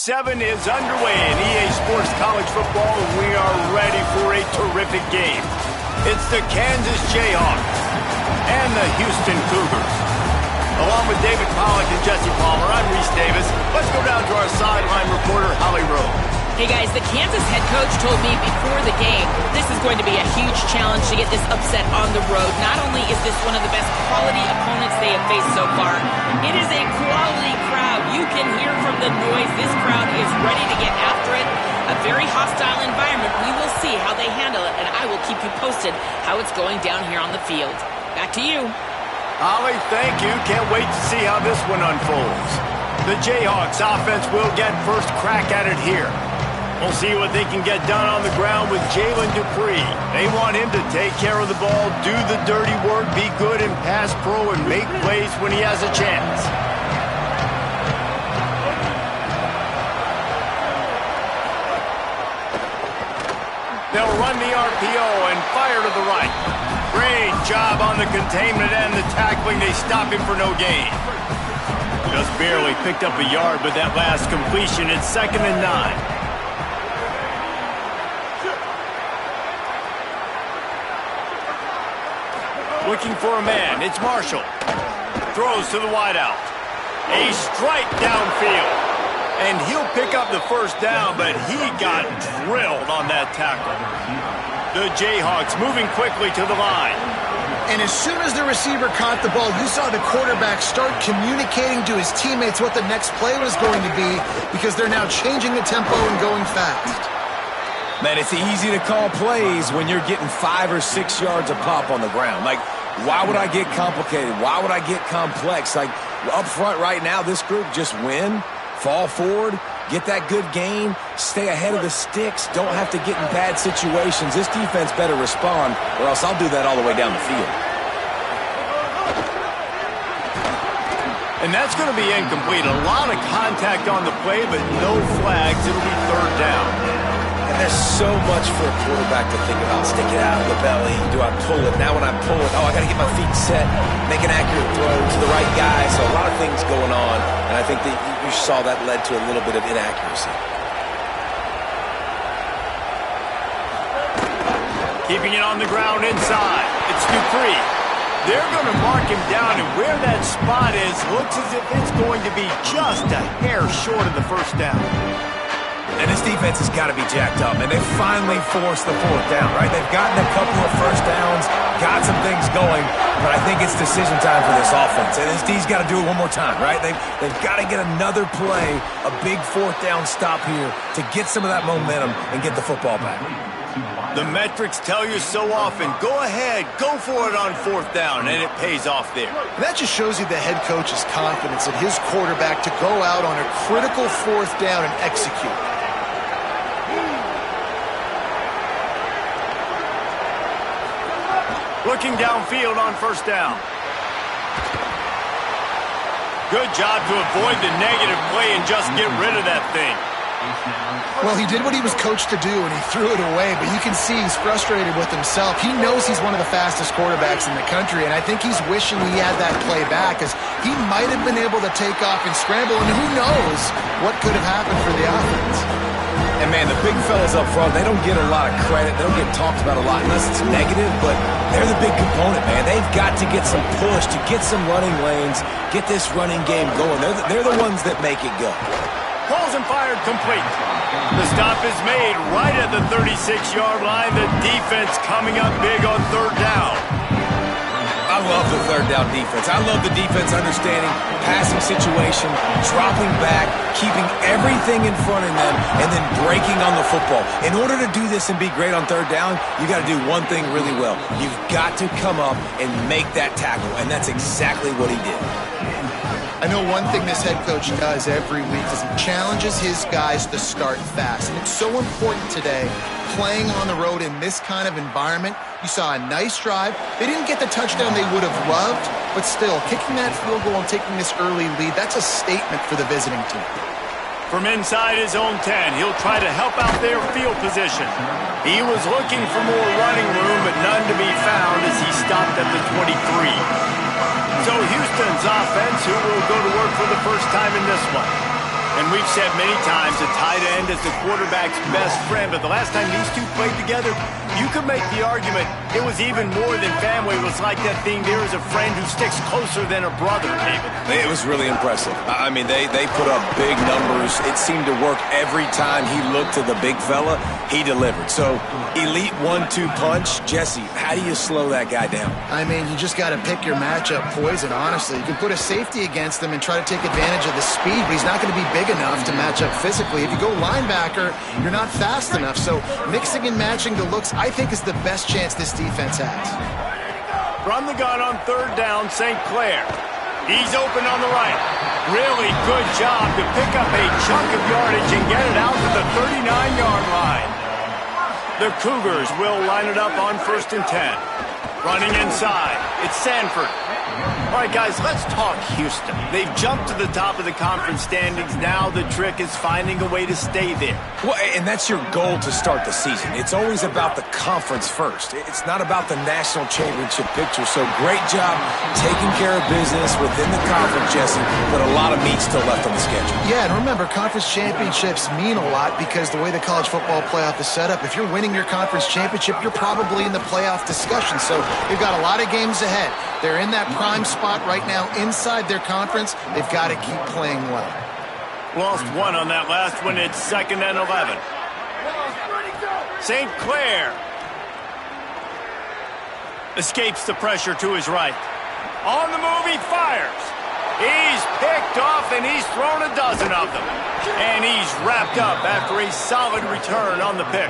7 is underway in EA Sports College Football, and we are ready for a terrific game. It's the Kansas Jayhawks and the Houston Cougars. Along with David Pollack and Jesse Palmer, I'm Reese Davis. Let's go down to our sideline reporter, Holly Rowe. Hey guys, the Kansas head coach told me before the game this is going to be a huge challenge to get this upset on the road. Not only is this one of the best quality opponents they have faced so far, it is a quality crowd. You can hear from the noise. This crowd is ready to get after it. A very hostile environment. We will see how they handle it, and I will keep you posted how it's going down here on the field. Back to you. Holly, thank you. Can't wait to see how this one unfolds. The Jayhawks offense will get first crack at it here. We'll see what they can get done on the ground with Jalen Dupree. They want him to take care of the ball, do the dirty work, be good in pass pro, and make plays when he has a chance. They'll run the RPO and fire to the right. Great job on the containment and the tackling. They stop him for no gain. Just barely picked up a yard with that last completion. It's 2nd and 9. Looking for a man. It's Marshall. Throws to the wideout. A strike downfield. And he'll pick up the first down, but he got drilled on that tackle. The Jayhawks moving quickly to the line. And as soon as the receiver caught the ball, you saw the quarterback start communicating to his teammates what the next play was going to be, because they're now changing the tempo and going fast. Man, it's easy to call plays when you're getting 5 or 6 yards a pop on the ground. Like, why would I get complicated? Why would I get complex? Like, up front right now, this group just win, fall forward, get that good gain, stay ahead of the sticks, don't have to get in bad situations. This defense better respond, or else I'll do that all the way down the field. And that's going to be incomplete. A lot of contact on the play, but no flags. It'll be 3rd down. And there's so much for a quarterback to think about. Stick it out of the belly. Do I pull it? Now when I pull it, I got to get my feet set, make an accurate throw to the right guy. So a lot of things going on, and I think that you saw that led to a little bit of inaccuracy. Keeping it on the ground inside. It's Dupree. They're going to mark him down, and where that spot is looks as if it's going to be just a hair short of the first down. And this defense has got to be jacked up, and they've finally forced the 4th down, right? They've gotten a couple of first downs, got some things going, but I think it's decision time for this offense. And this D's got to do it one more time, right? They've got to get another play, a big 4th down stop here to get some of that momentum and get the football back. The metrics tell you so often, go ahead, go for it on 4th down, and it pays off there. And that just shows you the head coach's confidence in his quarterback to go out on a critical 4th down and execute. Looking downfield on 1st down. Good job to avoid the negative play and just get rid of that thing. Well, he did what he was coached to do, and he threw it away, but you can see he's frustrated with himself. He knows he's one of the fastest quarterbacks in the country, and I think he's wishing he had that play back, as he might have been able to take off and scramble, and who knows what could have happened for the offense. And, man, the big fellas up front, they don't get a lot of credit. They don't get talked about a lot unless it's negative, but they're the big component, man. They've got to get some push, to get some running lanes, get this running game going. They're the ones that make it go. Pulls and fired complete. The stop is made right at the 36-yard line. The defense coming up big on 3rd down. I love the 3rd down defense. I love the defense understanding passing situation, dropping back, keeping everything in front of them, and then breaking on the football. In order to do this and be great on 3rd down, you got to do one thing really well. You've got to come up and make that tackle, and that's exactly what he did. I know one thing this head coach does every week is he challenges his guys to start fast. And it's so important today, playing on the road in this kind of environment. You saw a nice drive. They didn't get the touchdown they would have loved, but still, kicking that field goal and taking this early lead, that's a statement for the visiting team. From inside his own 10, he'll try to help out their field position. He was looking for more running room, but none to be found as he stopped at the 23. So Houston's offense, who will go to work for the first time in this one. And we've said many times a tight end is the quarterback's best friend, but the last time these two played together, you could make the argument it was even more than family. It was like that thing, there is a friend who sticks closer than a brother, David. It was really impressive. I mean, they put up big numbers. It seemed to work every time he looked to the big fella, he delivered. So, elite 1-2 punch. Jesse, how do you slow that guy down? I mean, you just got to pick your matchup poison, honestly. You can put a safety against him and try to take advantage of the speed, but he's not going to be big enough to match up physically. If you go linebacker, you're not fast enough. So mixing and matching the looks, I think, is the best chance this defense has. From the gun on third down, St. Clair. He's open on the right. Really good job to pick up a chunk of yardage and get it out to the 39-yard line. The Cougars will line it up on 1st and 10. Running inside, it's Sanford. All right, guys, let's talk Houston. They've jumped to the top of the conference standings. Now the trick is finding a way to stay there. Well, and that's your goal to start the season. It's always about the conference first. It's not about the national championship picture. So great job taking care of business within the conference, Jesse, but a lot of meat still left on the schedule. Yeah, and remember, conference championships mean a lot because the way the college football playoff is set up, if you're winning your conference championship, you're probably in the playoff discussion. So they've got a lot of games ahead. They're in that prime spot right now inside their conference. They've got to keep playing well. Lost one on that last one. It's 2nd and 11. St. Clair escapes the pressure to his right. On the move, he fires. He's picked off, and he's thrown a dozen of them. And he's wrapped up after a solid return on the pick.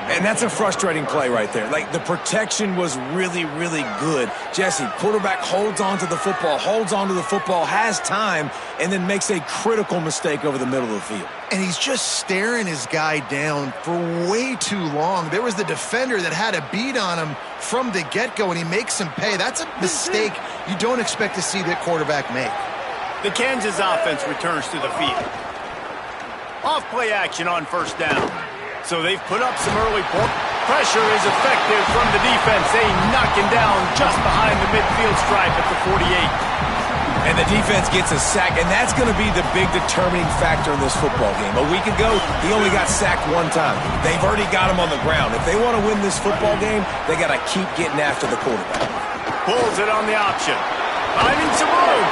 And that's a frustrating play right there. Like, the protection was really, really good. Jesse, quarterback holds on to the football, has time, and then makes a critical mistake over the middle of the field. And he's just staring his guy down for way too long. There was the defender that had a beat on him from the get-go, and he makes him pay. That's a mistake you don't expect to see that quarterback make. The Kansas offense returns to the field. Off-play action on 1st down. So they've put up some early points. Pressure is effective from the defense. They knock him down just behind the midfield stripe at the 48. And the defense gets a sack, and that's going to be the big determining factor in this football game. A week ago, he only got sacked one time. They've already got him on the ground. If they want to win this football game, they got to keep getting after the quarterback. Pulls it on the option. Finding some room.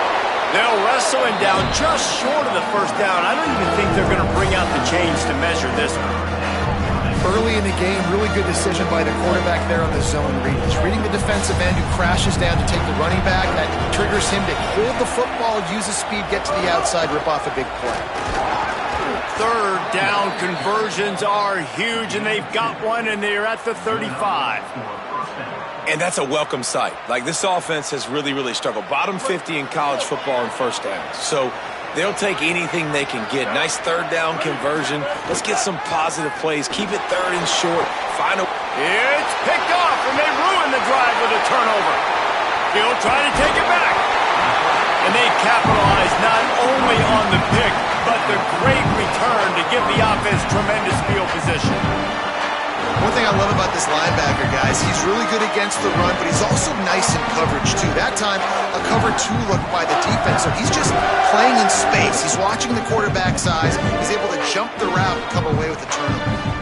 They'll wrestle him down just short of the 1st down. I don't even think they're going to bring out the chains to measure this one. Early in the game, really good decision by the quarterback there on the zone read. He's reading the defensive end who crashes down to take the running back. That triggers him to hold the football, use his speed, get to the outside, rip off a big play. 3rd down conversions are huge, and they've got one, and they're at the 35. And that's a welcome sight. Like, this offense has really, really struggled. Bottom 50 in college football in 1st downs. So they'll take anything they can get. Nice 3rd down conversion. Let's get some positive plays. Keep it 3rd and short. It's picked off, and they ruin the drive with a turnover. He'll try to take it back. And they capitalize not only on the pick, but the great return to give the offense tremendous field position. One thing I love about this linebacker, guys, he's really good against the run, but he's also nice in coverage, too. That time, a cover 2 look by the defense, so he's just playing in space. He's watching the quarterback's eyes. He's able to jump the route and come away with the turnover.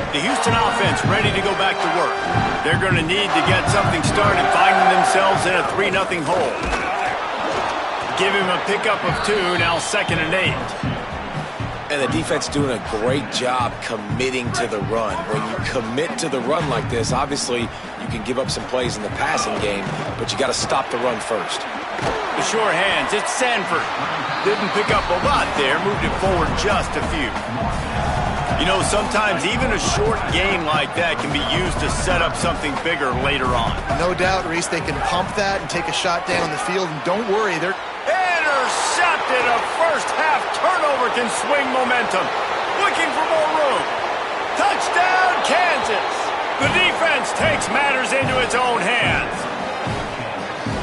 The Houston offense ready to go back to work. They're going to need to get something started, finding themselves in a 3-0 hole. Give him a pickup of 2, now 2nd and 8. And the defense doing a great job committing to the run. When you commit to the run like this, obviously you can give up some plays in the passing game, but you got to stop the run first. The sure hands, it's Sanford. Didn't pick up a lot there, moved it forward just a few. You know, sometimes even a short gain like that can be used to set up something bigger later on. No doubt, Reese, they can pump that and take a shot down the field, and don't worry, they're intercepted. A first-half turnover can swing momentum. Looking for more room. Touchdown, Kansas. The defense takes matters into its own hands.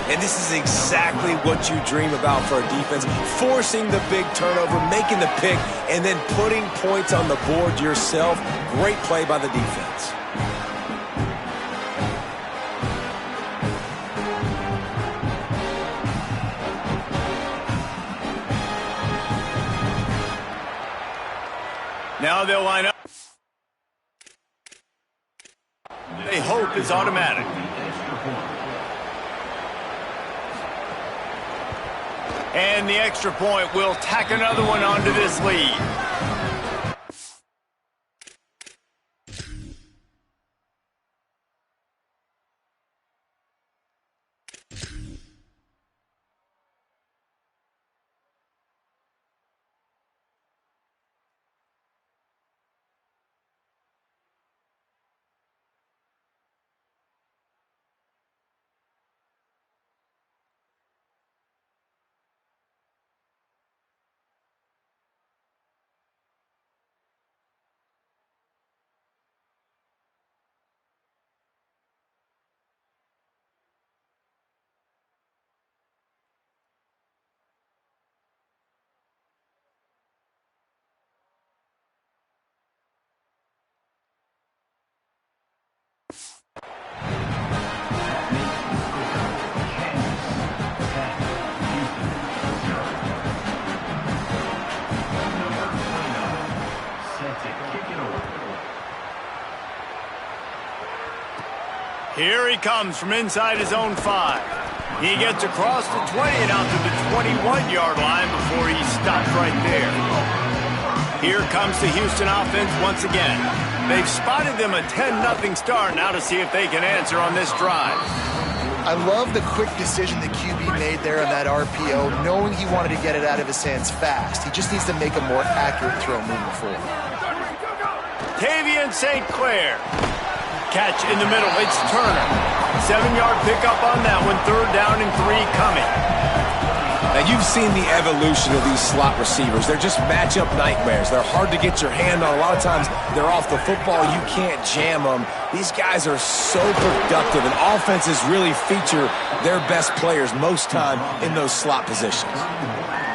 And this is exactly what you dream about for a defense. Forcing the big turnover, making the pick, and then putting points on the board yourself. Great play by the defense. Now they'll line up. They hope is automatic. And the extra point will tack another one onto this lead. Here he comes from inside his own 5. He gets across the 20 and out to the 21-yard line before he stops right there. Here comes the Houston offense once again. They've spotted them a 10-0 start now to see if they can answer on this drive. I love the quick decision the QB made there on that RPO, knowing he wanted to get it out of his hands fast. He just needs to make a more accurate throw moving forward. Tavian St. Clair. Catch in the middle. It's Turner. 7-yard pickup on that one. 3rd down and 3 coming. Now, you've seen the evolution of these slot receivers. They're just matchup nightmares. They're hard to get your hand on. A lot of times, they're off the football. You can't jam them. These guys are so productive, and offenses really feature their best players most time in those slot positions.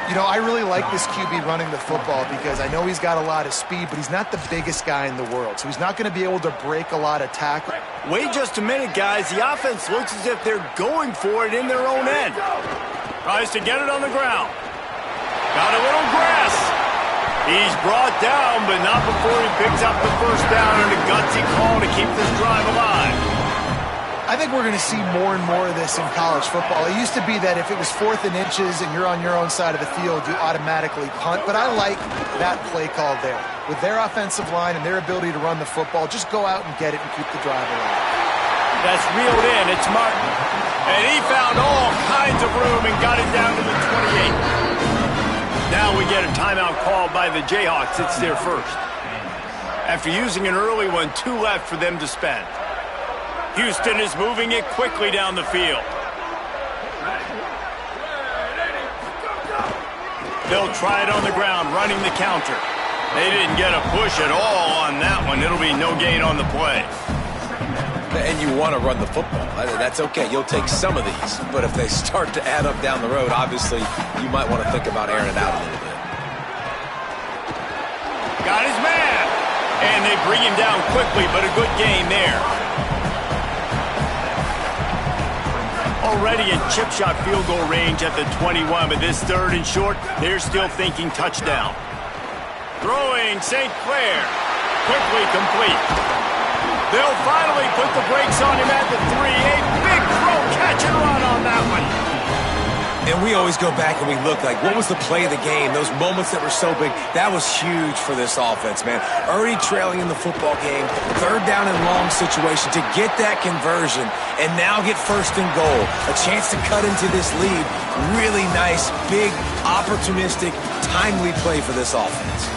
You know, I really like this QB running the football because I know he's got a lot of speed, but he's not the biggest guy in the world, so he's not going to be able to break a lot of tackles. Wait just a minute, guys. The offense looks as if they're going for it in their own end. Tries to get it on the ground. Got a little grass. He's brought down, but not before he picks up the 1st down and a gutsy call to keep this drive alive. I think we're going to see more and more of this in college football. It used to be that if it was 4th and inches and you're on your own side of the field, you automatically punt. But I like that play call there. With their offensive line and their ability to run the football, just go out and get it and keep the drive alive. That's reeled in. It's Martin. And he found all kinds of room and got it down to the 28. Now we get a timeout called by the Jayhawks. It's their first. After using an early one, 2 left for them to spend. Houston is moving it quickly down the field. They'll try it on the ground, running the counter. They didn't get a push at all on that one. It'll be no gain on the play. And you want to run the football. That's okay. You'll take some of these. But if they start to add up down the road, obviously, you might want to think about airing it out a little bit. Got his man. And they bring him down quickly, but a good gain there. Already in chip shot field goal range at the 21, but this 3rd and short, they're still thinking touchdown. Throwing St. Clair. Quickly complete. They'll finally put the brakes on him at the 3. A big throw, catch and run on that one. And we always go back and we look like, what was the play of the game? Those moments that were so big, that was huge for this offense, man. Already trailing in the football game, 3rd down and long situation to get that conversion and now get 1st and goal. A chance to cut into this lead. Really nice, big, opportunistic, timely play for this offense.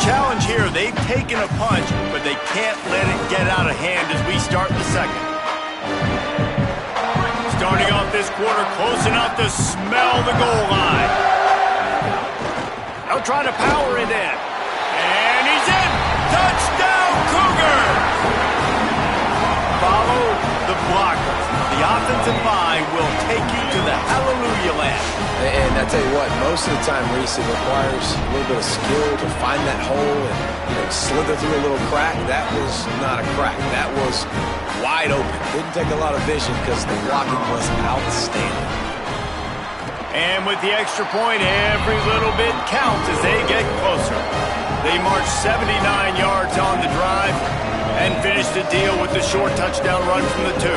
Challenge here, they've taken a punch, but they can't let it get out of hand as we start the 2nd. Starting off this quarter close enough to smell the goal line. They'll try to power it in. And he's in! Touchdown, Cougars! Follow the blocker. The offensive line will take you to the hallelujah land. And I tell you what, most of the time, Reese, it requires a little bit of skill to find that hole and slither through a little crack. That was not a crack. That was wide open. Didn't take a lot of vision because the blocking was outstanding. And with the extra point, every little bit counts as they get closer. They march 79 yards on the drive and finish the deal with the short touchdown run from the 2.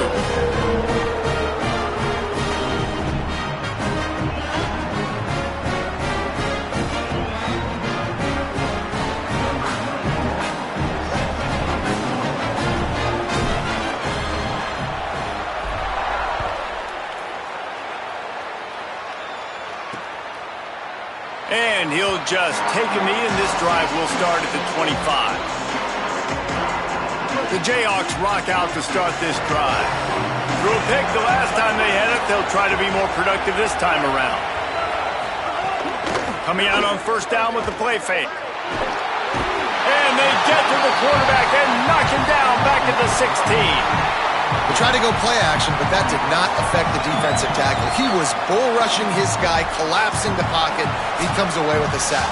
And he'll just take a knee, and this drive will start at the 25. The Jayhawks rock out to start this drive. Threw a pick the last time they had it. They'll try to be more productive this time around. Coming out on first down with the play fake. And they get to the quarterback and knock him down back at the 16. They tried to go play action, but that did not affect the defensive tackle. He was bull rushing his guy, collapsing the pocket. He comes away with a sack.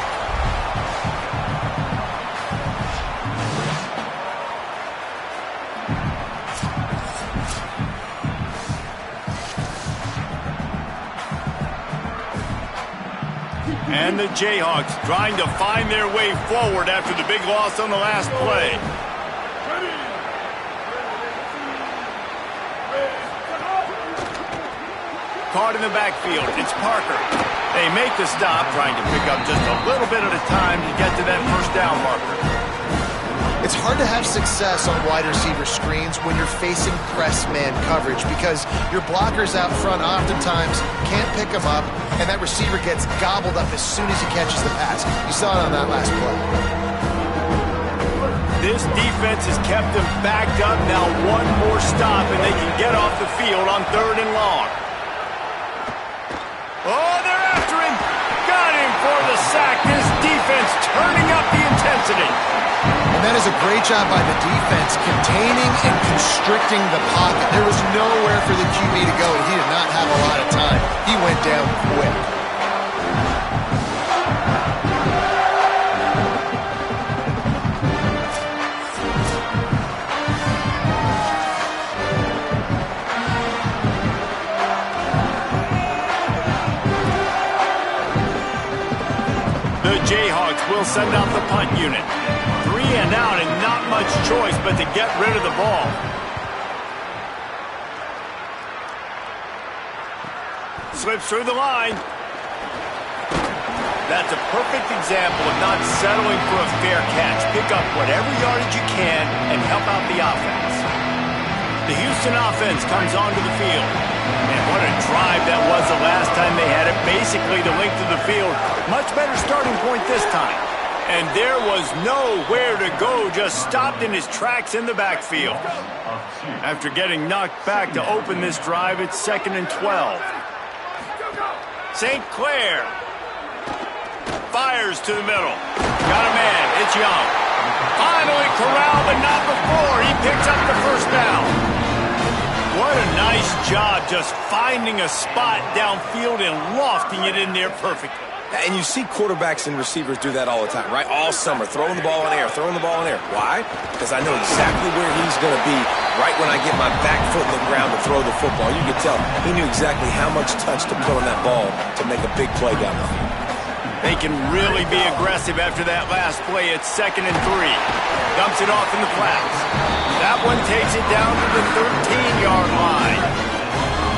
And the Jayhawks trying to find their way forward after the big loss on the last play. Caught in the backfield. It's Parker. They make the stop, trying to pick up just a little bit at a time to get to that first down marker. It's hard to have success on wide receiver screens when you're facing press man coverage because your blockers out front oftentimes can't pick them up, and that receiver gets gobbled up as soon as he catches the pass. You saw it on that last play. This defense has kept them backed up. Now one more stop, and they can get off the field on 3rd and long. Oh, they're after him. Got him for the sack. This defense turning up the intensity. And that is a great job by the defense, containing and constricting the pocket. There was nowhere for the QB to go, and he did not have a lot of time. He went down quick. The Jayhawks will send out the punt unit. 3 and out and not much choice but to get rid of the ball. Slips through the line. That's a perfect example of not settling for a fair catch. Pick up whatever yardage you can and help out the offense. The Houston offense comes onto the field. And what a drive that was the last time they had it. Basically the length of the field. Much better starting point this time. And there was nowhere to go. Just stopped in his tracks in the backfield. After getting knocked back to open this drive, it's 2nd and 12. St. Clair fires to the middle. Got a man. It's Young. Finally corralled, but not before. He picks up the first down. What a nice job just finding a spot downfield and lofting it in there perfectly. And you see quarterbacks and receivers do that all the time, right? All summer, throwing the ball in the air, throwing the ball in the air. Why? Because I know exactly where he's going to be right when I get my back foot in the ground to throw the football. You could tell he knew exactly how much touch to put on that ball to make a big play down the field. They can really be aggressive after that last play. It's 2nd and 3. Dumps it off in the flats. That one takes it down to the 13-yard line.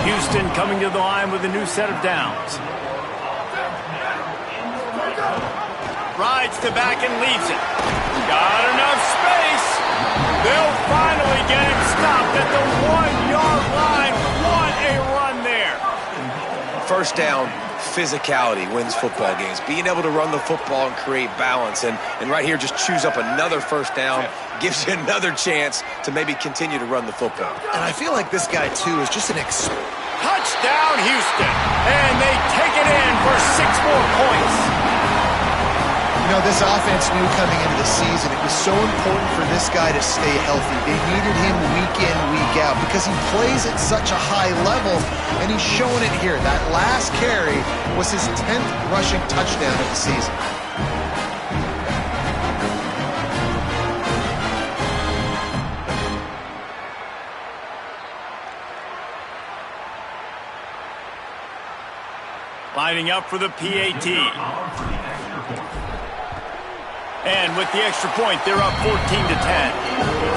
Houston coming to the line with a new set of downs. Rides to back and leaves it. Got enough space. They'll finally get him stopped at the 1-yard line. What a run there. First down, physicality wins football games. Being able to run the football and create balance. And right here, just choose up another first down. Gives you another chance to maybe continue to run the football. And I feel like this guy, too, is just an touchdown, Houston. And they take it in for 6 more points. You know, this offense knew coming into the season it was so important for this guy to stay healthy. They needed him week in, week out because he plays at such a high level, and he's showing it here. That last carry was his 10th rushing touchdown of the season. Lining up for the PAT. And with the extra point, they're up 14-10.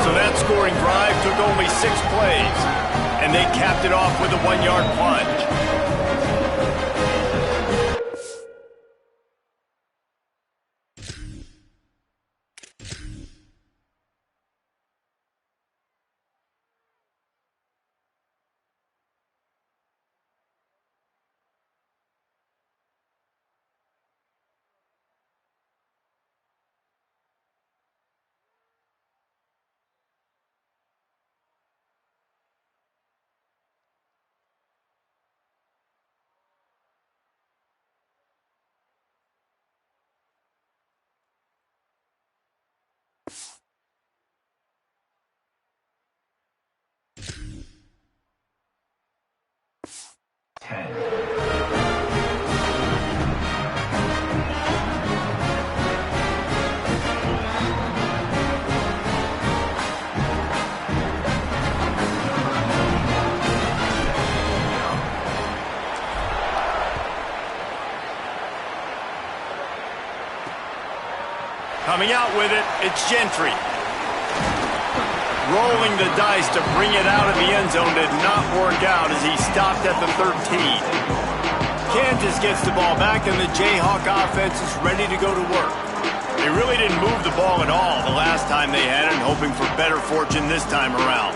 So that scoring drive took only 6 plays. And they capped it off with a 1-yard plunge. Coming out with it, it's Gentry. Rolling the dice to bring it out of the end zone did not work out as he stopped at the 13. Kansas gets the ball back, and the Jayhawk offense is ready to go to work. They really didn't move the ball at all the last time they had it, hoping for better fortune this time around.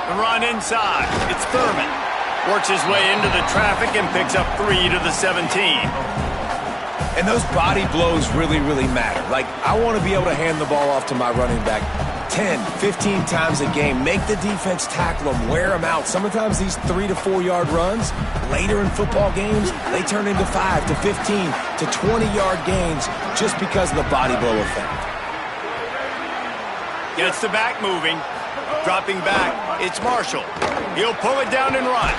The run inside. It's Thurman. Works his way into the traffic and picks up 3 to the 17. And those body blows really, really matter. Like, I want to be able to hand the ball off to my running back 10, 15 times a game. Make the defense tackle them, wear them out. Sometimes these 3 to 4 yard runs, later in football games, they turn into 5 to 15 to 20-yard gains just because of the body blow effect. Gets the back moving. Dropping back, it's Marshall. He'll pull it down and run.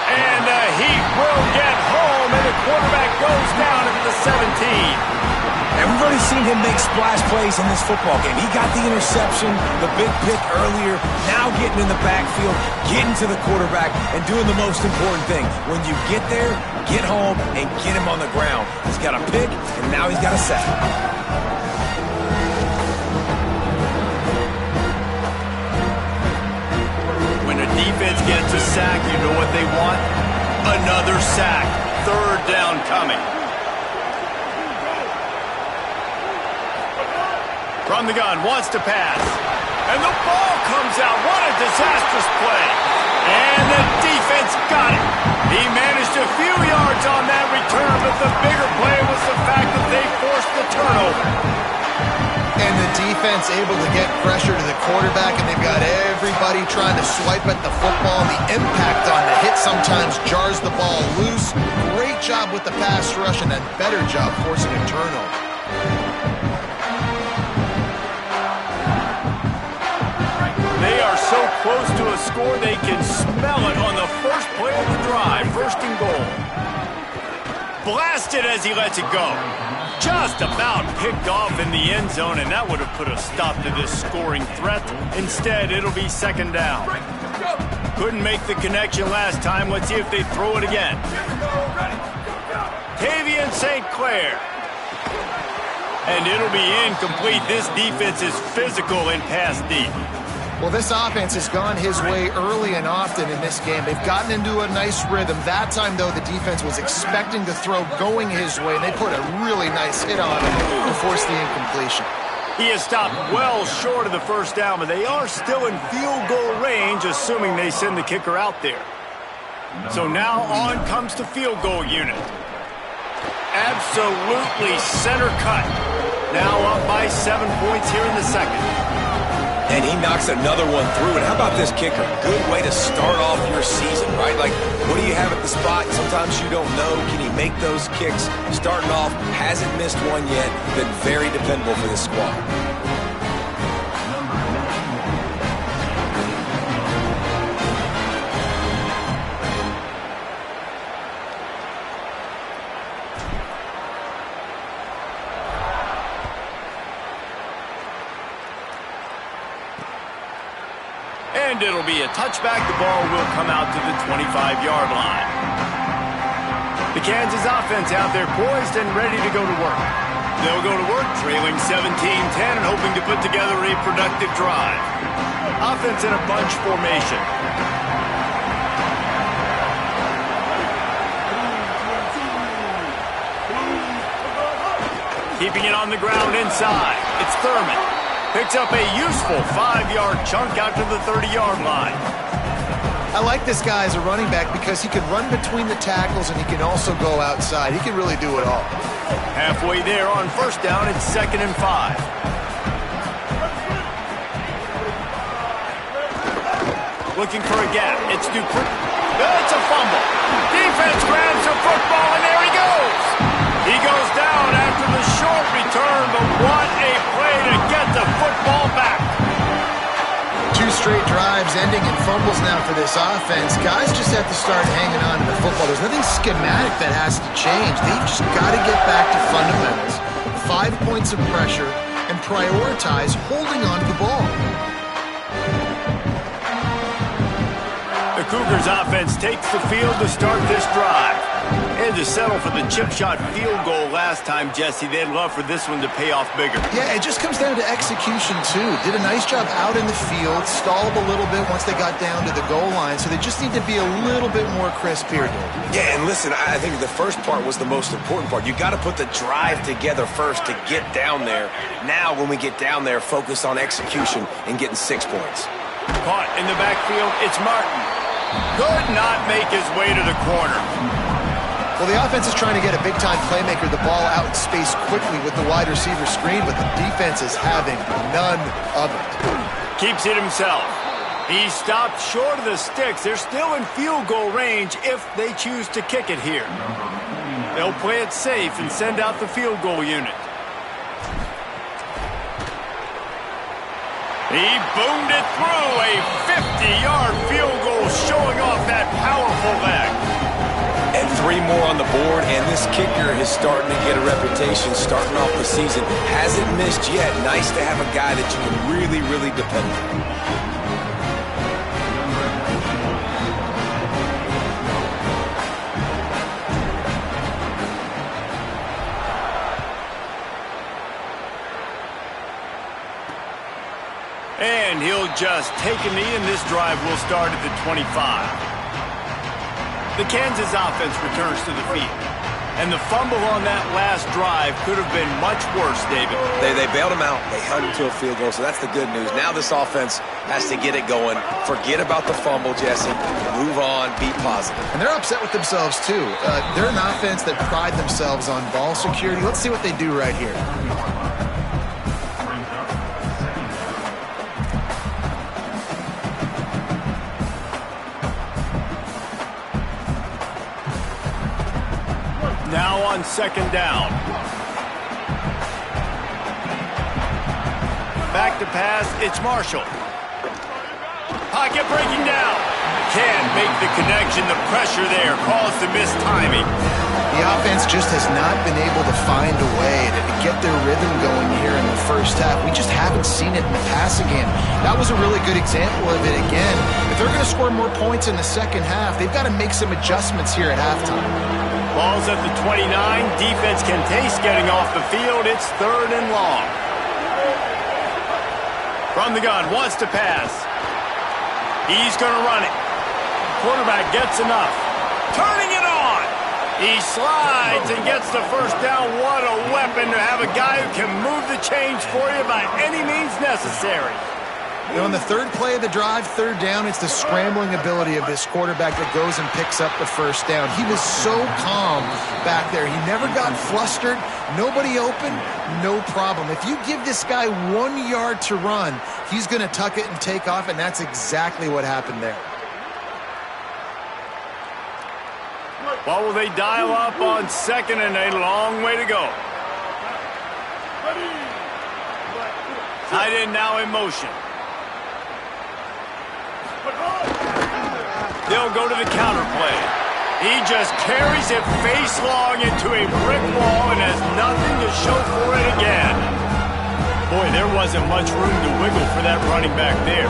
And the Heat will get home, and the quarterback goes down at the 17. And we've already seen him make splash plays in this football game. He got the interception, the big pick earlier, now getting in the backfield, getting to the quarterback, and doing the most important thing. When you get there, get home, and get him on the ground. He's got a pick, and now he's got a sack. When a defense gets a sack, you know what they want? Another sack. 3rd down coming. From the gun, wants to pass. And the ball comes out. What a disastrous play. And the defense got it. He managed a few yards on that return, but the bigger play was the fact that they forced the turnover. And the defense able to get pressure to the quarterback, and they've got everybody trying to swipe at the football. The impact on the hit sometimes jars the ball loose. Great job with the pass rush, and a better job forcing a turnover. They are so close to a score they can smell it on the first play of the drive. 1st and goal. Blasted as he lets it go. Just about picked off in the end zone, and that would have put a stop to this scoring threat. Instead, it'll be 2nd down. Couldn't make the connection last time. Let's see if they throw it again. Tavian St. Clair. And it'll be incomplete. This defense is physical in pass deep. Well, this offense has gone his way early and often in this game. They've gotten into a nice rhythm. That time, though, the defense was expecting the throw going his way, and they put a really nice hit on him to force the incompletion. He has stopped well short of the 1st down, but they are still in field goal range, assuming they send the kicker out there. So now on comes the field goal unit. Absolutely center cut. Now up by 7 points here in the 2nd. And he knocks another one through. And how about this kicker? Good way to start off your season, right? Like, what do you have at the spot? Sometimes you don't know. Can he make those kicks? Starting off, hasn't missed one yet. Been very dependable for this squad. And it'll be a touchback. The ball will come out to the 25-yard line. The Kansas offense out there poised and ready to go to work. They'll go to work trailing 17-10 and hoping to put together a productive drive. Offense in a bunch formation. Keeping it on the ground inside. It's Thurman. Picks up a useful 5-yard chunk out to the 30-yard line. I like this guy as a running back because he can run between the tackles and he can also go outside. He can really do it all. Halfway there on first down, it's 2nd and 5. Looking for a gap. It's Dupree. It's a fumble. Defense grabs the football, and there he goes. He goes down after the short return, but what a play to get the football back. 2 straight drives ending in fumbles now for this offense. Guys just have to start hanging on to the football. There's nothing schematic that has to change. They've just got to get back to fundamentals. 5 points of pressure and prioritize holding on to the ball. The Cougars offense takes the field to start this drive. And to settle for the chip shot field goal last time, Jesse, they'd love for this one to pay off bigger. Yeah, it just comes down to execution, too. Did a nice job out in the field, stalled a little bit once they got down to the goal line, so they just need to be a little bit more crisp here, Dave. Yeah, and listen, I think the first part was the most important part. You got to put the drive together first to get down there. Now, when we get down there, focus on execution and getting 6 points. Caught in the backfield, it's Martin. Could not make his way to the corner. Well, the offense is trying to get a big-time playmaker the ball out in space quickly with the wide receiver screen, but the defense is having none of it. Keeps it himself. He stopped short of the sticks. They're still in field goal range if they choose to kick it here. They'll play it safe and send out the field goal unit. He boomed it through a 50-yard field goal, showing off that powerful leg. And 3 more on the board, and this kicker is starting to get a reputation starting off the season. Hasn't missed yet. Nice to have a guy that you can really, really depend on. And he'll just take a knee, and this drive will start at the 25. The Kansas offense returns to the field. And the fumble on that last drive could have been much worse, David. They bailed him out. They held him to a field goal, so that's the good news. Now this offense has to get it going. Forget about the fumble, Jesse. Move on. Be positive. And they're upset with themselves, too. They're an offense that pride themselves on ball security. Let's see what they do right here. Now on 2nd down. Back to pass, it's Marshall. Pocket breaking down. Can't make the connection. The pressure there caused the missed timing. The offense just has not been able to find a way to get their rhythm going here in the first half. We just haven't seen it in the passing game. That was a really good example of it again. If they're going to score more points in the second half, they've got to make some adjustments here at halftime. Ball's at the 29. Defense can taste getting off the field. It's 3rd and long. From the gun, wants to pass. He's going to run it. Quarterback gets enough. Turning it on. He slides and gets the first down. What a weapon to have a guy who can move the chains for you by any means necessary. You know, on the third play of the drive, third down, it's the scrambling ability of this quarterback that goes and picks up the first down. He was so calm back there. He never got flustered. Nobody open, no problem. If you give this guy 1 yard to run, he's going to tuck it and take off, and that's exactly what happened there. What will they dial up on second and a long way to go? Tight end now in motion. They'll go to the counter play. He just carries it face long into a brick wall and has nothing to show for it again. Boy, there wasn't much room to wiggle for that running back there.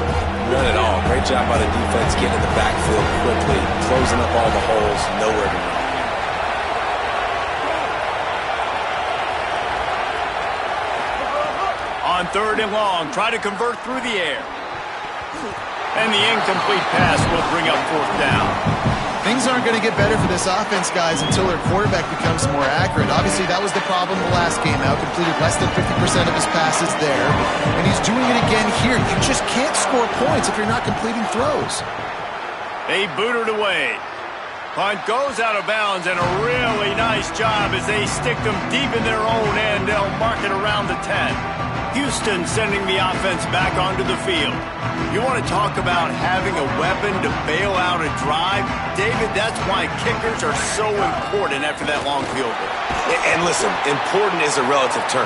None at all. Great job by the defense getting in the backfield quickly, closing up all the holes, nowhere to run. On third and long, try to convert through the air. And the incomplete pass will bring up fourth down. Things aren't going to get better for this offense, guys, until their quarterback becomes more accurate. Obviously, that was the problem the last game out. Completed less than 50% of his passes there. And he's doing it again here. You just can't score points if you're not completing throws. They booted away. Punt goes out of bounds, and a really nice job as they stick them deep in their own end. They'll mark it around the 10. Houston sending the offense back onto the field. You want to talk about having a weapon to bail out a drive? David, that's why kickers are so important after that long field goal. And listen, important is a relative term.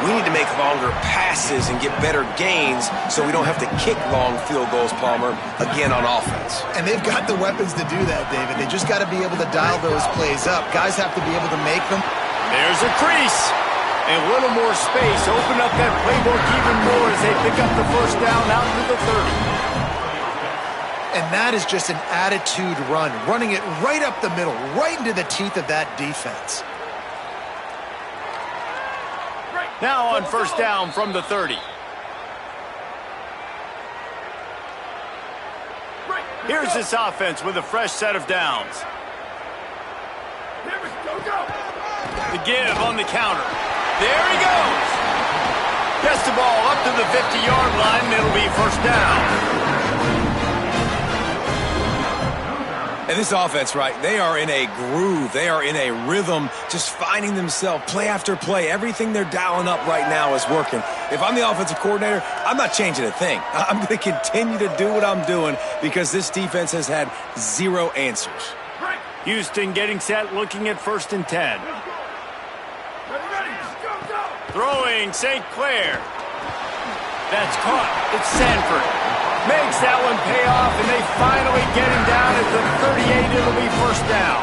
We need to make longer passes and get better gains so we don't have to kick long field goals, Palmer, again on offense. And they've got the weapons to do that, David. They just got to be able to dial those plays up. Guys have to be able to make them. There's a crease. A little more space. Open up that playbook even more as they pick up the first down out to the 30. And that is just an attitude run. Running it right up the middle, right into the teeth of that defense. Now on first down from the 30. Here's this offense with a fresh set of downs. The give on the counter. There he goes. Gets the ball up to the 50-yard line, and it'll be first down. And this offense, right, they are in a groove. They are in a rhythm, just finding themselves play after play. Everything they're dialing up right now is working. If I'm the offensive coordinator, I'm not changing a thing. I'm going to continue to do what I'm doing because this defense has had zero answers. Houston getting set, looking at first and 10. Throwing St. Clair. That's caught. It's Sanford. Makes that one pay off, and they finally get him down at the 38. It'll be first down.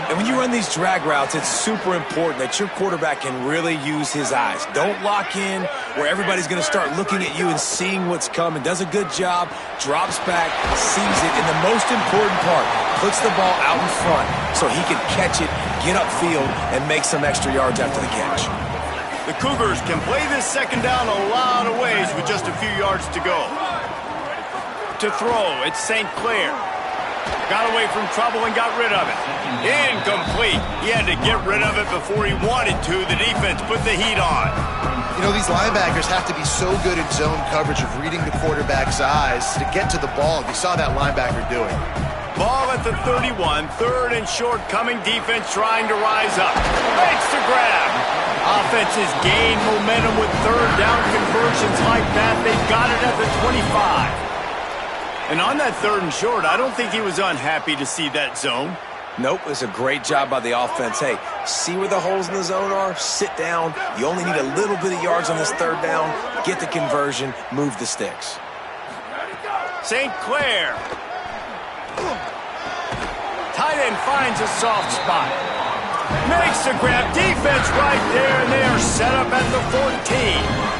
And when you run these drag routes, it's super important that your quarterback can really use his eyes. Don't lock in where everybody's going to start looking at you and seeing what's coming. Does a good job, drops back, sees it, and the most important part, puts the ball out in front so he can catch it, get upfield, and make some extra yards after the catch. The Cougars can play this second down a lot of ways with just a few yards to go. To throw, it's St. Clair. Got away from trouble and got rid of it. Incomplete. He had to get rid of it before he wanted to. The defense put the heat on. You know, these linebackers have to be so good at zone coverage of reading the quarterback's eyes to get to the ball. You saw that linebacker do it. Ball at the 31. Third and short coming. Defense trying to rise up. Makes the grab. Offenses gain momentum with third down conversions like that. They've got it at the 25. And on that third and short, I don't think he was unhappy to see that zone. Nope, it's a great job by the offense. Hey, see where the holes in the zone are? Sit down. You only need a little bit of yards on this third down. Get the conversion. Move the sticks. St. Clair. Tight end finds a soft spot. Makes the grab. Defense right there, and they are set up at the 14.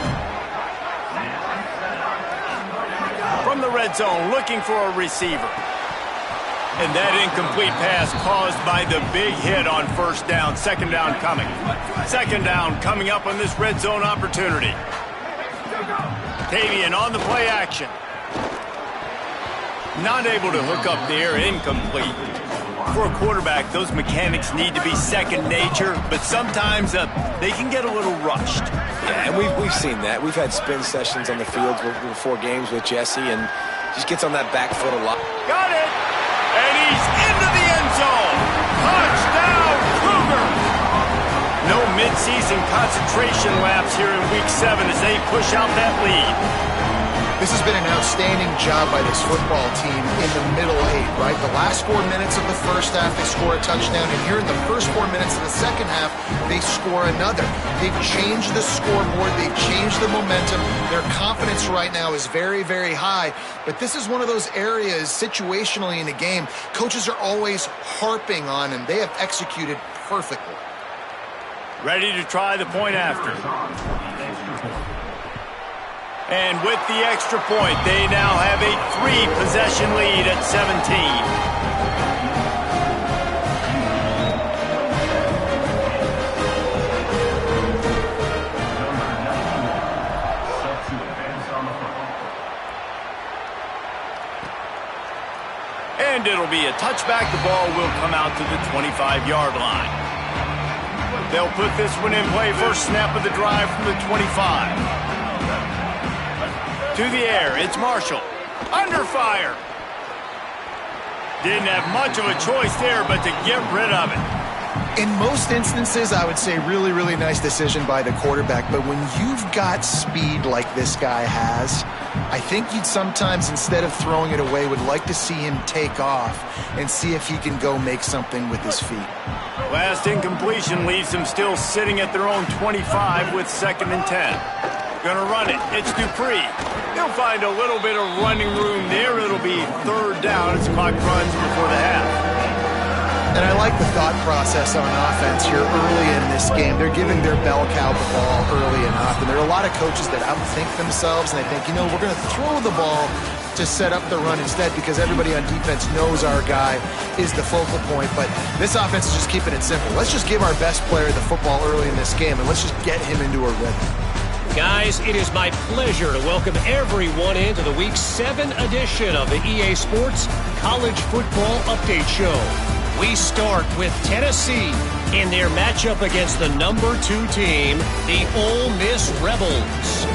From the red zone, looking for a receiver. And that incomplete pass caused by the big hit on first down. Second down coming. Second down coming up on this red zone opportunity. Tavian on the play action. Not able to hook up there, incomplete. For a quarterback, those mechanics need to be second nature, but sometimes they can get a little rushed. Yeah, and we've seen that. We've had spin sessions on the field before games with Jesse, and just gets on that back foot a lot. Got it! And he's into the end zone! Touchdown, Cougars! No midseason concentration laps here in Week 7 as they push out that lead. This has been an outstanding job by this football team in the middle 8, right? The last 4 minutes of the first half, they score a touchdown. And here in the first 4 minutes of the second half, they score another. They've changed the scoreboard. They've changed the momentum. Their confidence right now is very, very high. But this is one of those areas situationally in a game coaches are always harping on, and they have executed perfectly. Ready to try the point after. And with the extra point, they now have a 3-possession lead at 17. And it'll be a touchback. The ball will come out to the 25-yard line. They'll put this one in play. First snap of the drive from the 25. To the air, it's Marshall. Under fire. Didn't have much of a choice there, but to get rid of it. In most instances, I would say really, really nice decision by the quarterback. But when you've got speed like this guy has, I think you'd sometimes, instead of throwing it away, would like to see him take off and see if he can go make something with his feet. Last incompletion leaves them still sitting at their own 25 with 2nd and 10. Gonna run it. It's Dupree. He'll find a little bit of running room there. It'll be 3rd down as clock runs before the half. And I like the thought process on offense here early in this game. They're giving their bell cow the ball early enough. And there are a lot of coaches that outthink themselves, and they think, you know, we're going to throw the ball to set up the run instead because everybody on defense knows our guy is the focal point. But this offense is just keeping it simple. Let's just give our best player the football early in this game, and let's just get him into a rhythm. Guys, it is my pleasure to welcome everyone into the Week 7 edition of the EA Sports College Football Update Show. We start with Tennessee in their matchup against the number 2 team, the Ole Miss Rebels.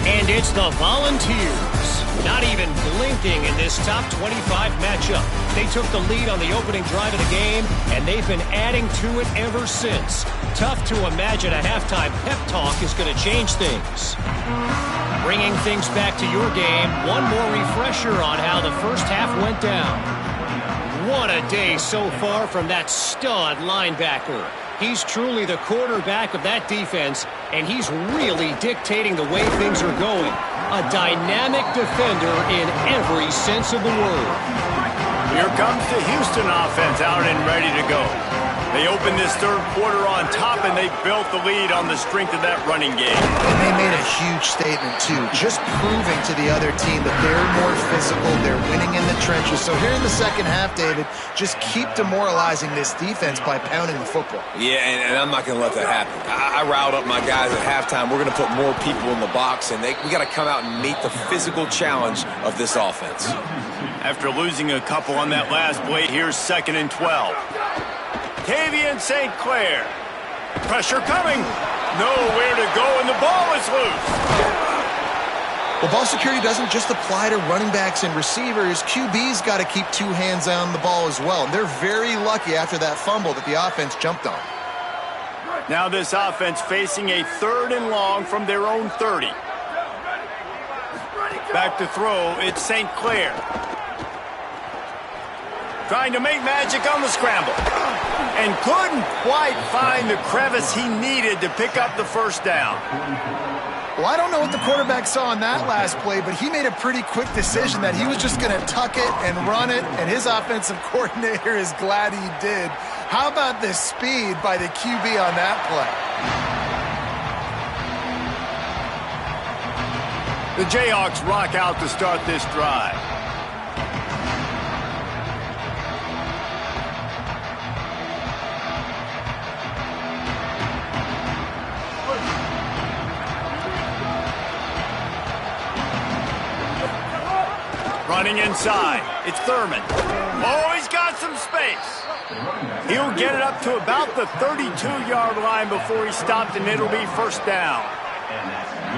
And it's the Volunteers, not even blinking in this top 25 matchup. They took the lead on the opening drive of the game, and they've been adding to it ever since. Tough to imagine a halftime pep talk is going to change things. Bringing things back to your game, one more refresher on how the first half went down. What a day so far from that stud linebacker. He's truly the quarterback of that defense, and he's really dictating the way things are going. A dynamic defender in every sense of the word. Here comes the Houston offense out and ready to go. They opened this 3rd quarter on top, and they built the lead on the strength of that running game. And they made a huge statement, too, just proving to the other team that they're more physical, they're winning in the trenches. So here in the second half, David, just keep demoralizing this defense by pounding the football. Yeah, and I'm not going to let that happen. I riled up my guys at halftime. We're going to put more people in the box, and we got to come out and meet the physical challenge of this offense. After losing a couple on that last play, here's 2nd and 12. Tavian St. Clair. Pressure coming. Nowhere to go, and the ball is loose. Well, ball security doesn't just apply to running backs and receivers. QB's got to keep 2 hands on the ball as well. And they're very lucky after that fumble that the offense jumped on. Now this offense facing a 3rd and long from their own 30. Back to throw, it's St. Clair. Trying to make magic on the scramble. And couldn't quite find the crevice he needed to pick up the first down. Well, I don't know what the quarterback saw on that last play, but he made a pretty quick decision that he was just going to tuck it and run it, and his offensive coordinator is glad he did. How about the speed by the QB on that play? The Jayhawks rock out to start this drive. Running inside, it's Thurman. Oh, he's got some space. He'll get it up to about the 32-yard line before he stopped, and it'll be first down.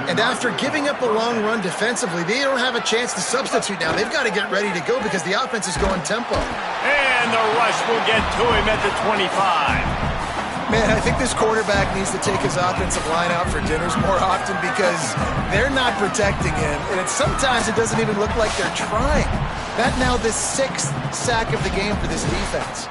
And after giving up a long run defensively, they don't have a chance to substitute now. They've got to get ready to go because the offense is going tempo. And the rush will get to him at the 25. Man, I think this quarterback needs to take his offensive line out for dinners more often because they're not protecting him. And sometimes it doesn't even look like they're trying. That now the 6th sack of the game for this defense.